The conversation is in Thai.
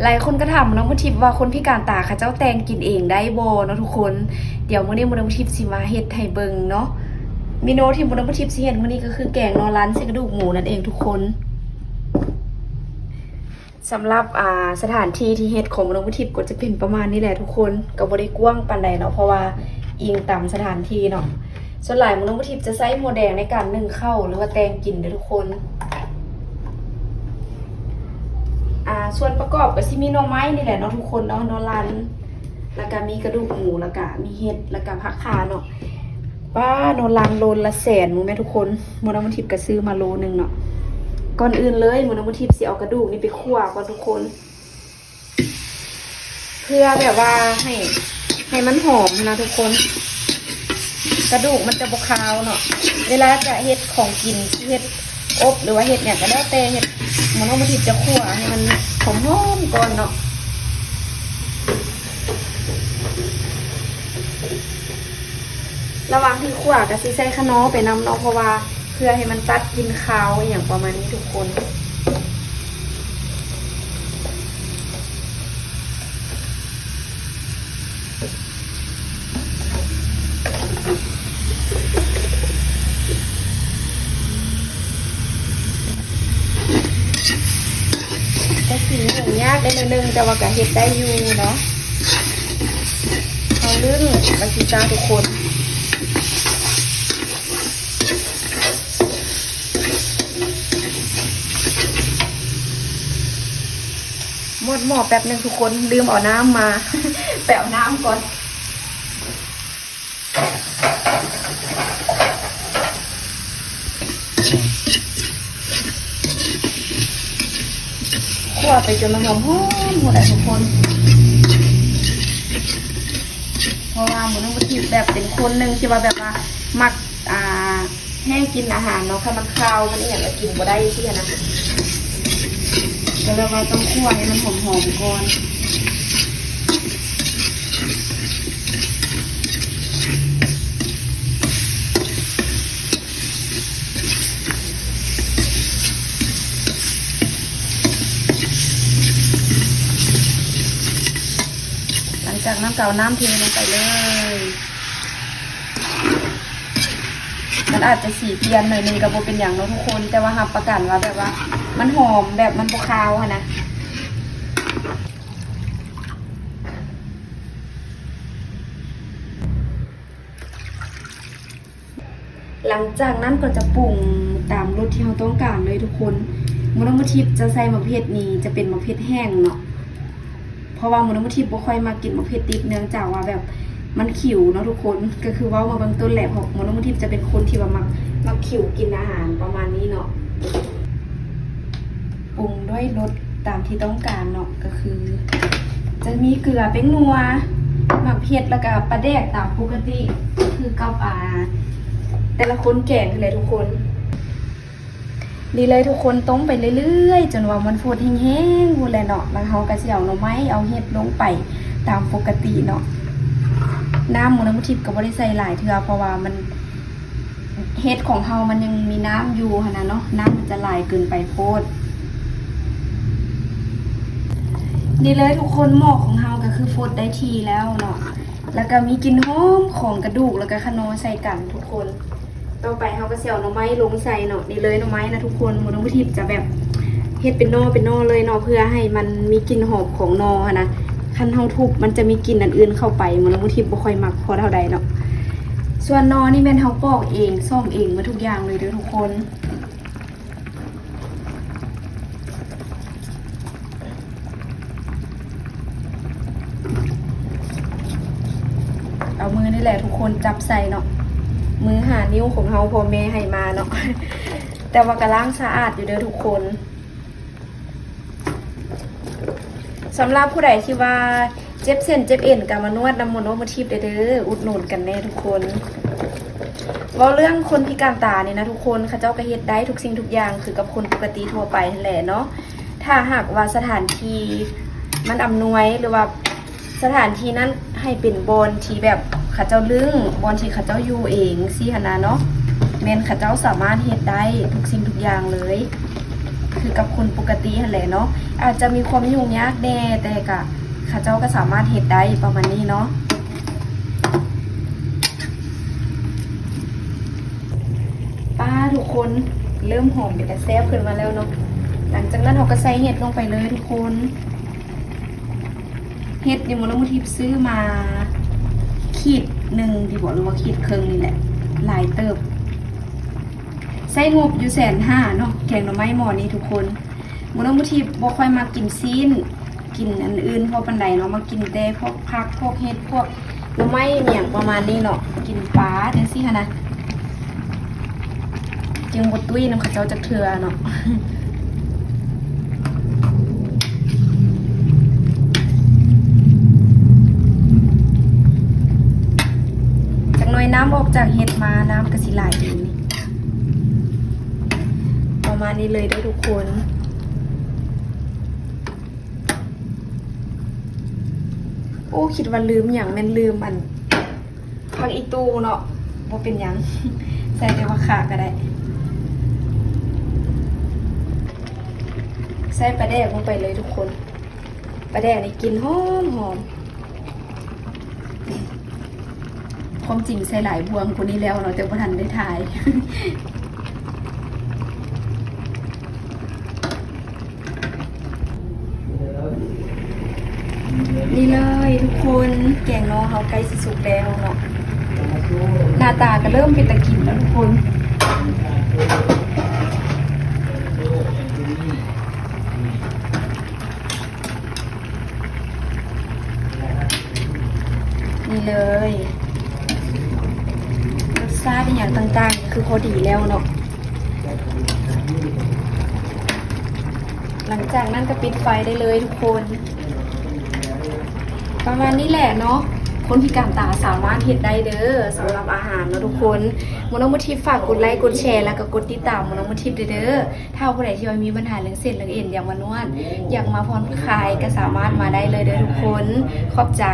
หลายคนก็ถามน้องพุทิพย์ว่าคนพิการตาเขาเจ้าแต่งกินเองได้บ่เนาะทุกคนเดี๋ยวมื้อนี้น้องพุทิพย์สิมาเฮ็ดให้เบิ่งเนาะเมนูที่น้องพุทิพย์สิเฮ็ดมื้อนี้ก็คือแกงนอรันใส่กระดูกหมูนั่นเองทุกคนสำหรับสถานที่ที่เฮ็ดของน้องพุทิพย์ก็จะเป็นประมาณนี้แหละทุกคนก็บ่ได้กว้างปานใดเนาะเพราะว่าอิงตามสถานที่เนาะส่วนหลายน้องพุทิพย์จะใช้หม้อแดงในการนึ่งข้าวหรือว่าแต่งกินเด้อทุกคนส่วนประกอบก็สิมีหน่อไม้นี่แหละเนาะทุกคนเนาะนอรันแล้วก็มีกระดูกหมูแล้วก็มีเห็ดแล้วก็ผักขาเนาะป้านอรันโลละแสนมั้ยแม่ทุกคนมื้อน้ำทิพย์ก็ซื้อมาโลนึงเนาะก่อนอื่นเลยมื้อน้ำทิพย์สิเอากระดูกนี่ไปคั่วก่อนทุกคนเพื่อแบบว่าให้มันหอมนะทุกคนกระดูกมันจะบ่คาวเนาะเวลาจะเฮ็ดของกินเฮ็ดอบหรือว่าเฮ็ดเนี่ยก็แล้วแต่เฮ็ดมันต้องมาทิพจะคั่วให้มันหอมๆก่อนเนาะระหว่างที่คั่วก็สิใส่ขนอไปนำเนาะเพราะว่าเพื่อให้มันตัดกินคาวอย่างประมาณนี้ทุกคนก็สีหมูยากได้นิดนึงแต่ว่าก็เฮ็ดได้อยู่เนาะเอาลื่นไปสิจ้าทุกคนหมดหม้อแป๊บนึงทุกคนลืมเอาน้ำมา ไปเอาน้ำก่อนคั่วไปจนมันหอมหมดเลยทุกคนเพราะว่าหมูน้ำมันทิพย์แบบเป็นคนหนึ่งที่ว่าแบบว่ามักแห้งกินอาหารเนาะถ้ามันคาวมันอย่างเรากินบ่ได้ที่นะแล้วเราต้องคั่วให้มันหอมๆก่อนจากน้ำเก่าน้ำเทลงไปเลยมันอาจจะสีเพี้ยนหน่อยนึงกับโบเป็นอย่างเนาะทุกคนแต่ว่าหับประกันว่าแบบว่ามันหอมแบบมันบ่คาวค่ะนะหลังจากนั้นก็จะปรุงตามรสที่เราต้องการเลยทุกคนมะนาวทิพย์จะใส่มะเขือนี้จะเป็นมะเขือแห้งเนาะเพราะว่าหมูน้ำมันทิพย์บ่ค่อยมากินมะเขือดิบเนื่องจากว่าแบบมันขิวเนาะทุกคนก็คือว่ามาเบื้องต้นแหละเพราะหมูน้ำมันทิพย์จะเป็นคนที่ว่ามักขิวกินอาหารประมาณนี้เนาะปรุงด้วยรสตามที่ต้องการเนาะก็คือจะมีเกลือเป็นนัวหมักเผ็ดแล้วก็ปลาแดกตามปกติคือกับแต่ละคนแกงเลยทุกคนดีเลยทุกคนต้มไปเรื่อยๆจนว่ามันฟดแห้งๆพูดแหละเนาะแล้วเขาก็สิเอาหน่อไม้เอาเห็ดลงไปตามปกติเนาะน้ำหมูน้ำทิพย์ก็บ่ได้ใส่หลายเทื่อเพราะว่ามันเห็ดของเขามันยังมีน้ำอยู่หั่นน่ะเนาะน้ำมันจะหลายเกินไปโพดดีเลยทุกคนหม้อของเราก็คือฟดได้ทีแล้วเนาะแล้วก็มีกลิ่นหอมของกระดูกแล้วก็ขนอใส่กันทุกคนต่อไปเขาก็เสียวหน่อไม้ลงใส่เนาะนี่เลยหน่อไม้นะทุกคนหมูน้ำทิพย์จะแบบเฮ็ดเป็นนอเลยเนาะเพื่อให้มันมีกลิ่นหอมของนอนะคันเฮาทุบมันจะมีกลิ่นอันอื่นเข้าไปหมูน้ำทิพย์บ่ค่อยมักพอเท่าใดเนาะส่วนนอนี่แม่นเฮาปอกเองซ่อมเองมาทุกอย่างเลยเด้อทุกคนเอามือนี่แหละทุกคนจับใส่เนาะมือหานิ้วของเฮาพ่อแม่ให้มาเนาะแต่ว่ากระล้างสะอาดอยู่เด้อทุกคนสำหรับผู้ใดที่ว่าเจ็บเส้นเจ็บเอ็นก็มานวดน้ำมันต์มาทิพย์เด้ออุดหนุนกันแน่ทุกคนว่าเรื่องคนพิการตาเนี่ยนะทุกคนเขาเจ้าก็เฮ็ดได้ทุกสิ่งทุกอย่างคือกับคนปกติทั่วไปนั่นแหละเนาะถ้าหากว่าสถานที่มันอำนวยหรือว่าสถานที่นั้นให้เป็นบอนที่แบบเขาเจ้าลึงบอนที่เขาเจ้าอยู่เองสิหนนะเนาะแม่นเขาเจ้าสามารถเฮ็ดได้ทุกสิ่งทุกอย่างเลย คือกับคนปกติหั่นแหละเนาะอาจจะมีความยุ่งยากแน่แต่ก็ข้าเจ้าก็สามารถเฮ็ดได้ประมาณนี้เนาะป้าทุกคนเริ่มหอมเป็นแต่แซ่บขึ้นมาแล้วเนาะหลังจากนั้นเราก็ใส่เห็ดลงไปเลยทุกคนเห็ดนี่มันต้องทิพย์ซื้อมาขีดหนึ่งดีบอกหรือว่าขีดครึ่งนี่แหละหลายเติบใส่งบอยู่150,000เนาะแกงหน่อไม้หม้อนี้ทุกคนมันต้องทิพย์บ่ค่อยมากินซีนกินอันอื่นพอปันใดเนาะมากินแต่พวกผักพวกเห็ดพวกหน่อไม้อย่างประมาณนี้เนาะกินปลาจังซี่ค่ะนะจึงบดตุ้ยน้ำข้าวเจ้าจะเถื่อเนาะจากน้อยน้ำออกจากเห็ดมาน้ำกระสิไหลดีนี่ประมาณนี้เลยได้ทุกคนโอ้คิดว่าลืมอย่างแม่นลืมมันผักอีตูเนาะว่าเป็นยังใส่แต่ว่าขาก็ได้ใส่ปลาแดกลงไปเลยทุกคนปลาแดกนี่กินหอมหอมความจริงใส่หลายบวงคนนี้แล้วเนาะแต่บ่ทันได้ถ่าย นี่เลยทุกคนแกงน้องเขาใกล้สิสุกแล้วเนาะหน้าตาก็เริ่มเป็นตะกินแล้วทุกคนนี่เลยรสชาติอย่างต่างๆคือพอดีแล้วเนาะหลังจากนั้นก็ปิดไฟได้เลยทุกคนประมาณนี้แหละเนาะคนพิการตาสามารถเห็นได้เด้อสำหรับอาหารเนาะทุกคนมโนมุทิพฝากกดไลค์กดแชร์แล้วก็กดติดตามมโนมุทิพเด้อถ้าผู้ใดที่มีปัญหาเรื่องเส้นเรื่องเอ็นอยากมานวดอยากมาผ่อนคลายก็สามารถมาได้เลยเด้อทุกคนขอบใจ